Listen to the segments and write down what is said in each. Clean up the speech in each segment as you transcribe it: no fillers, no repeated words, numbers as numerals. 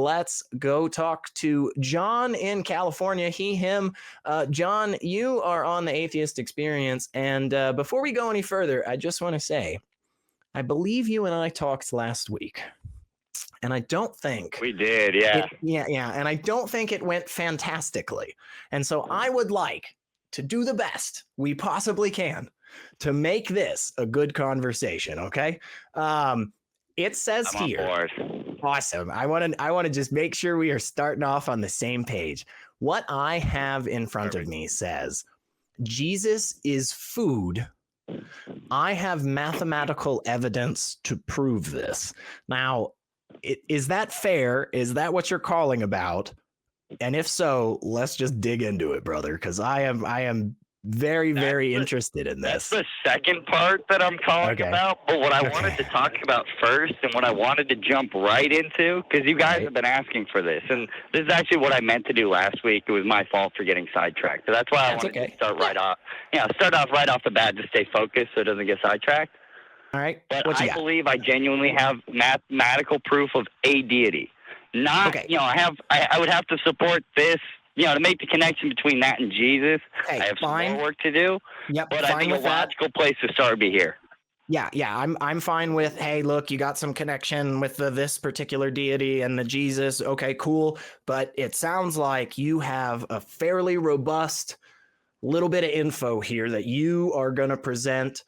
let's go talk to John in California. He, him. John, you are on the Atheist Experience. And before we go any further, I just want to say, I believe you and I talked last week. And I don't think we did, yeah. And I don't think it went fantastically. And so I would like to do the best we possibly can to make this a good conversation. Okay. It says I'm here. on board. Awesome. I want to just make sure we are starting off on the same page. What I have in front of me says Jesus is food. I have mathematical evidence to prove this. Now, is that fair? Is that what you're calling about? And if so, let's just dig into it, brother, because I am very, very interested in this. That's the second part that I'm calling about. But what I wanted to talk about first, and what I wanted to jump right into, because you guys have been asking for this, and this is actually what I meant to do last week. It was my fault for getting sidetracked. So that's why I wanted to start off right off the bat to stay focused so it doesn't get sidetracked. All right. But I believe I genuinely have mathematical proof of a deity. Not, I would have to support this, to make the connection between that and Jesus. I have some more work to do. Yep, but I think a logical place to start would be here. Yeah, I'm fine with, hey, look, you got some connection with this particular deity and the Jesus. Okay, cool. But it sounds like you have a fairly robust little bit of info here that you are going to present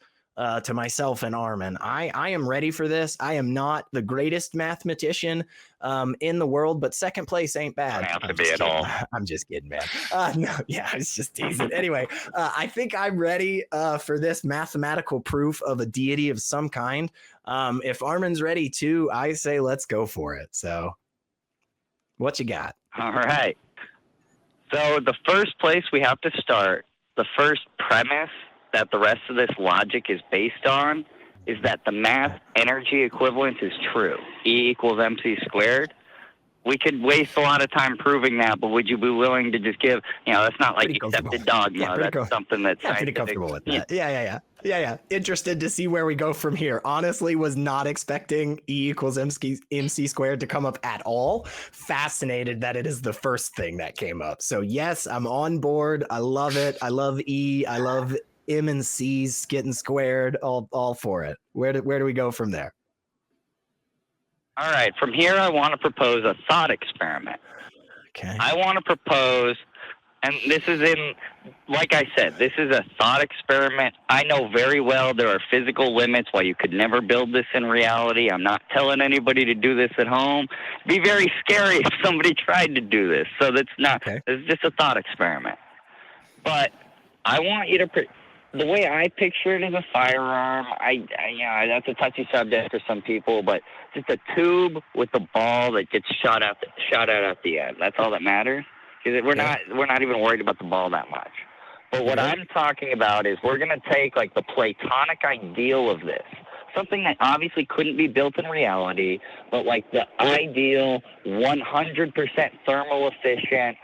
to myself and Armin. I am ready for this. I am not the greatest mathematician in the world, but second place ain't bad. Don't have to be at all. I'm just kidding, man. I was just teasing. Anyway, I think I'm ready for this mathematical proof of a deity of some kind. If Armin's ready too, I say let's go for it. So, what you got? All right. So the first place we have to start, the first premise that the rest of this logic is based on, is that the math energy equivalence is true. E equals mc squared. We could waste a lot of time proving that, but would you be willing to just give, that's not like accepted dogma. That's something that's pretty comfortable with that. Yeah. Interested to see where we go from here. Honestly, was not expecting E equals MC squared to come up at all. Fascinated that it is the first thing that came up. So yes, I'm on board. I love it. I love E. I love M and C's getting squared. All for it. Where do we go from there? All right. From here, I want to propose a thought experiment. Okay. I want to propose, and this is like I said, this is a thought experiment. I know very well there are physical limits why you could never build this in reality. I'm not telling anybody to do this at home. It'd be very scary if somebody tried to do this. So that's not, It's just a thought experiment. But I want you to, the way I picture it is a firearm. That's a touchy subject for some people, but just a tube with a ball that gets shot out at the end. That's all that matters. Because we're not even worried about the ball that much. But what I'm talking about is we're going to take like the Platonic ideal of this, something that obviously couldn't be built in reality, but like the ideal 100% thermal efficient,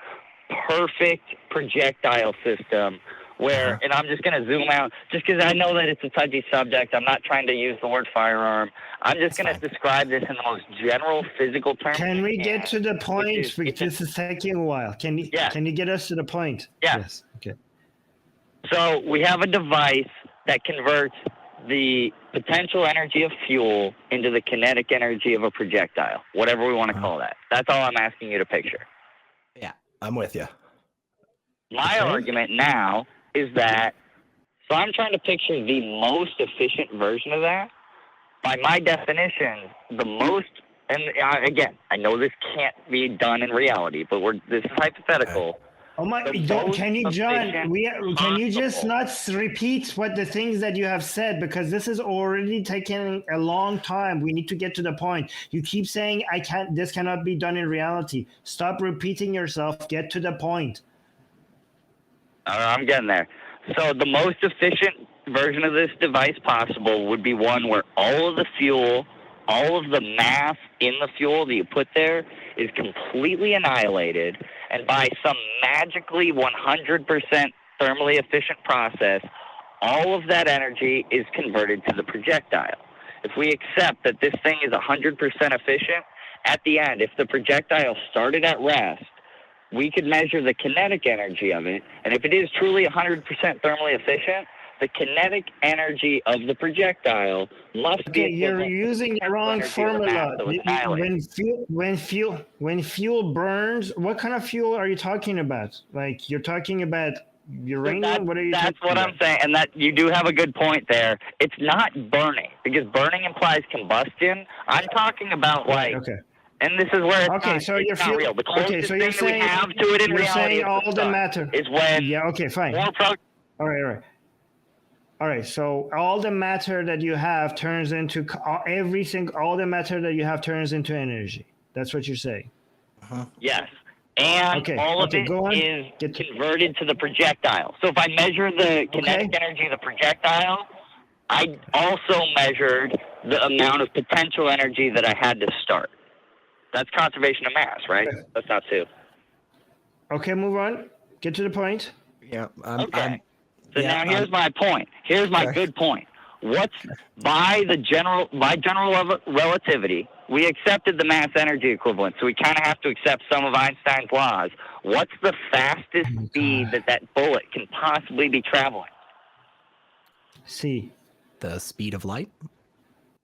perfect projectile system. Where, and I'm just going to zoom out, just because I know that it's a touchy subject. I'm not trying to use the word firearm. I'm just going to describe this in the most general physical terms. Can we get to the point? This is taking a while. Can you get us to the point? Yeah. Yes. Okay. So we have a device that converts the potential energy of fuel into the kinetic energy of a projectile, whatever we want to call that. That's all I'm asking you to picture. Yeah, I'm with you. My argument now is that, so I'm trying to picture the most efficient version of that. By my definition, the most, and again, I know this can't be done in reality, but this is hypothetical. Oh my! Can you, John? Can you just not repeat what the things that you have said, because this is already taking a long time. We need to get to the point. You keep saying this cannot be done in reality. Stop repeating yourself. Get to the point. I'm getting there. So the most efficient version of this device possible would be one where all of the fuel, all of the mass in the fuel that you put there is completely annihilated, and by some magically 100% thermally efficient process, all of that energy is converted to the projectile. If we accept that this thing is 100% efficient at the end, if the projectile started at rest, we could measure the kinetic energy of it. And if it is truly 100% thermally efficient, the kinetic energy of the projectile must be. Okay, you're using the wrong formula. When fuel burns, what kind of fuel are you talking about? Like, you're talking about uranium? What are you talking about? That's what I'm saying, and that you do have a good point there. It's not burning, because burning implies combustion. I'm talking about, like, okay. And this is where it's okay, not, so it's not real. The closest okay, so thing you're that saying, we have to it in you're reality saying all the matter is when okay, fine. All right. So all the matter that you have turns into all the matter that you have turns into energy. That's what you're saying. Yes. And all of it is converted to the projectile. So if I measure the kinetic energy of the projectile, I also measured the amount of potential energy that I had to start. That's conservation of mass, right? That's not two. Okay, move on. Get to the point. Yeah. Now here's my point. Here's my good point. By general relativity, we accepted the mass energy equivalent, so we kind of have to accept some of Einstein's laws. What's the fastest speed that bullet can possibly be traveling? C. The speed of light?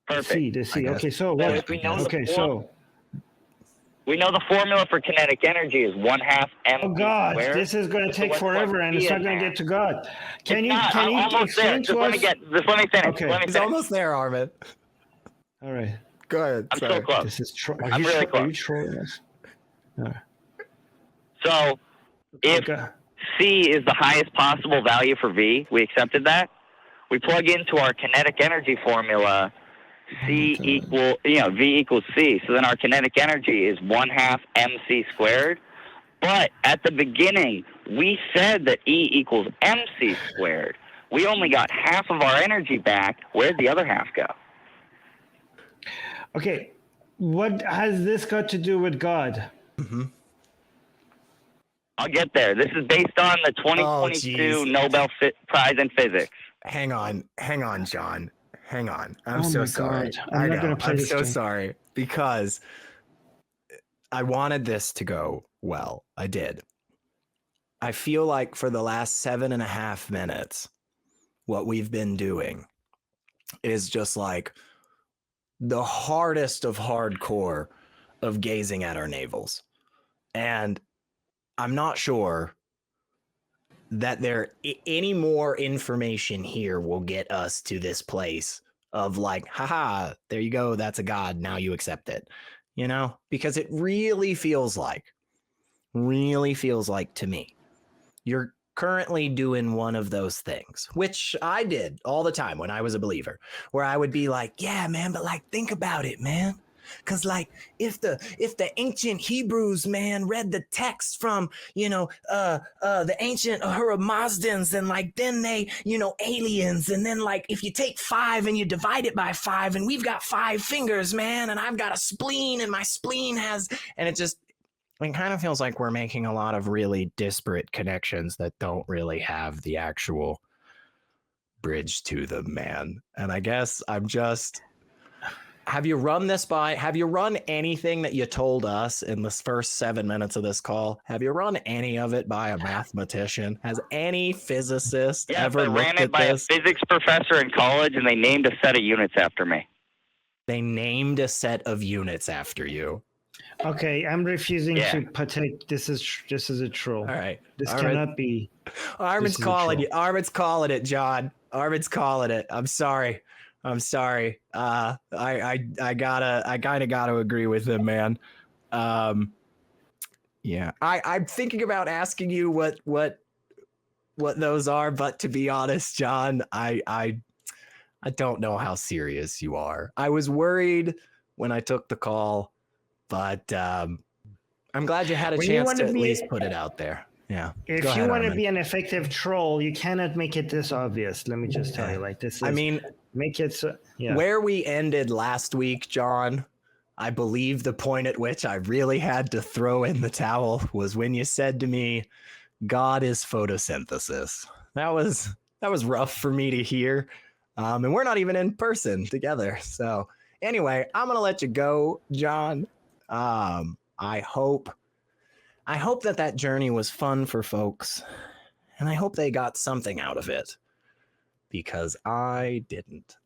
Perfect. C. Okay, so what? We know the formula for kinetic energy is 1/2 mc. Oh God, squared. this is going to take forever, and it's not going to get to God. Can you explain to us? Just let me finish. Okay. He's almost there, Armin. All right. Go ahead. I'm so close. This is I'm really close. Are you trolling us? So, if C is the highest possible value for V, we accepted that. We plug into our kinetic energy formula. V equals C. So then our kinetic energy is 1/2 mc squared. But at the beginning, we said that E equals mc squared. We only got half of our energy back. Where'd the other half go? Okay. What has this got to do with God? I'll get there. This is based on the 2022 Nobel Prize in Physics. Hang on, John. Hang on. I'm so sorry. I'm so sorry because I wanted this to go well. I did. I feel like for the last 7.5 minutes, what we've been doing is just like the hardest of hardcore of gazing at our navels. And I'm not sure that any more information here will get us to this place of like, haha, there you go. That's a God. Now you accept it, because it really feels like to me, you're currently doing one of those things, which I did all the time when I was a believer, where I would be like, yeah, man, but like, think about it, man. Because like if the ancient Hebrews, man, read the text from, the ancient Ahura Mazdans, and like then they, aliens, and then like if you take 5 and you divide it by 5, and we've got 5 fingers, man, and I've got a spleen, and my spleen has, and it kind of feels like we're making a lot of really disparate connections that don't really have the actual bridge to them, man. And I guess I'm just... Have you run anything that you told us in the first 7 minutes of this call? Have you run any of it by a mathematician? Has any physicist ever looked at this? I ran it by a physics professor in college, and they named a set of units after me. They named a set of units after you. Okay, I'm refusing to partake. This is a troll. All right. This cannot be. Armin's calling you. Armin's calling it, John. Armin's calling it. I'm sorry. I kind of gotta agree with him, man. Yeah. I'm thinking about asking you what those are, but to be honest, John, I don't know how serious you are. I was worried when I took the call, but I'm glad you had a chance to at least put it out there. Yeah. If you want to be an effective troll, you cannot make it this obvious. Let me just tell you, like this is. Make it so. Yeah. Where we ended last week, John, I believe the point at which I really had to throw in the towel was when you said to me, "God is photosynthesis." That was rough for me to hear, and we're not even in person together. So anyway, I'm gonna let you go, John. I hope that journey was fun for folks, and I hope they got something out of it, because I didn't.